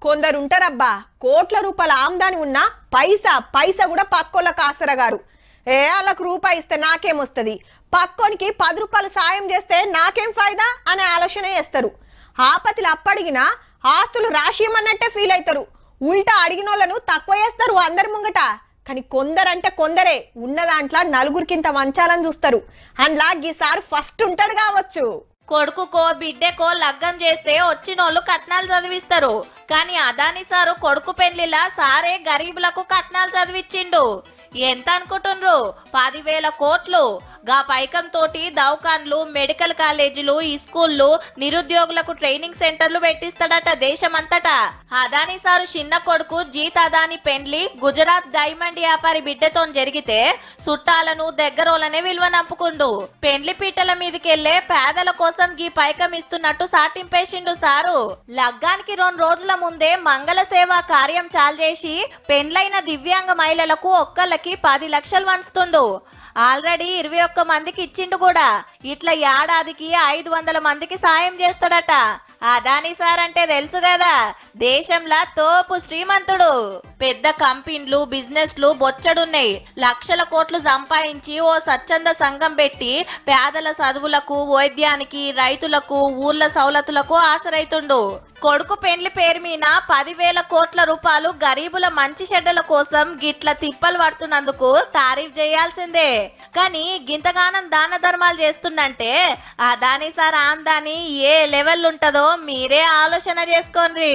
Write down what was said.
కొందరుంటారబ్బా కోట్ల రూపాయల ఆమ్దాని ఉన్నా పైసా కూడా పక్కోళ్ళకి ఆసరగారు. వాళ్ళకు రూపాయి ఇస్తే నాకేమొస్తుంది, పక్కోనికి 10 రూపాయలు సాయం చేస్తే నాకేం ఫైదా అనే ఆలోచన చేస్తారు. ఆపతిలు అప్పడిగినా ఆస్తులు రాసియమన్నట్టే ఫీల్ అవుతారు. ఉల్టా అడిగినోళ్లను తక్కువ చేస్తారు అందరి ముంగట. కానీ కొందరంటే కొందరే ఉన్న దాంట్లో నలుగురికింత వంచాలని చూస్తారు. అండ్లా ఈసారి ఫస్ట్ ఉంటాడు కావచ్చు. కొడుకుకో బిడ్డకో లగ్గం చేస్తే వచ్చినోళ్ళు కట్నాలు చదివిస్తారు. కానీ అదాని సారు కొడుకు పెళ్లిలా సారే గరీబులకు కట్నాలు చదివిచ్చిండు. ఎంత అనుకుంటుండ్రు? 10,000 కోట్లు. గా పైకం తోటి దవాఖాన్లు, మెడికల్ కాలేజీలు, స్కూళ్లు, నిరుద్యోగులకు ట్రైనింగ్ సెంటర్లు పెట్టిస్తాడట దేశమంతటా. అదాని సారు చిన్న కొడుకు జీత్ అదాని పెండ్లి గుజరాత్ డైమండ్ వ్యాపారి బిడ్డతో జరిగితే చుట్టాలను దగ్గరోలనే విలువ నంపుకుండు. పెండ్లి పీటల మీదకెళ్లే పేదల కోసం గీ పైకం ఇస్తున్నట్టు సాటింపేసిండు సారు. లగ్గానికి 2 రోజుల ముందే మంగళ సేవా కార్యం చాల్చేసి పెండ్లైన దివ్యాంగ మహిళలకు ఒక్కళ్ళకి 10 లక్షలు వంచుతుండు. ఆల్రెడీ 21 మందికి ఇచ్చిండు కూడా. ఇట్లా ఏడాదికి 500 మందికి సాయం చేస్తాడట. అదాని సార్ అంటే తెలుసు కదా, దేశంలో తోపు శ్రీమంతుడు. పెద్ద కంపెనీలు, బిజినెస్లు బొచ్చడున్నాయి. లక్షల కోట్లు సంపాదించి ఓ స్వచ్ఛంద సంఘం పెట్టి పేదల చదువులకు, వైద్యానికి, రైతులకు, ఊర్ల సౌలతులకు ఆసరైతుండు. కొడుకు పెండ్లి పేరు మీద 10,000 కోట్ల రూపాయలు గరీబుల మంచి చెడ్డల కోసం గిట్ల తిప్పలు పడుతున్నందుకు తారీఫ్ చేయాల్సిందే. కానీ గింతగానం దాన ధర్మాలు చేస్తుండంటే అదాని సార్ ఆమ్దాని ఏ లెవెల్ ఉంటదో మీరే ఆలోచన చేసుకోండి.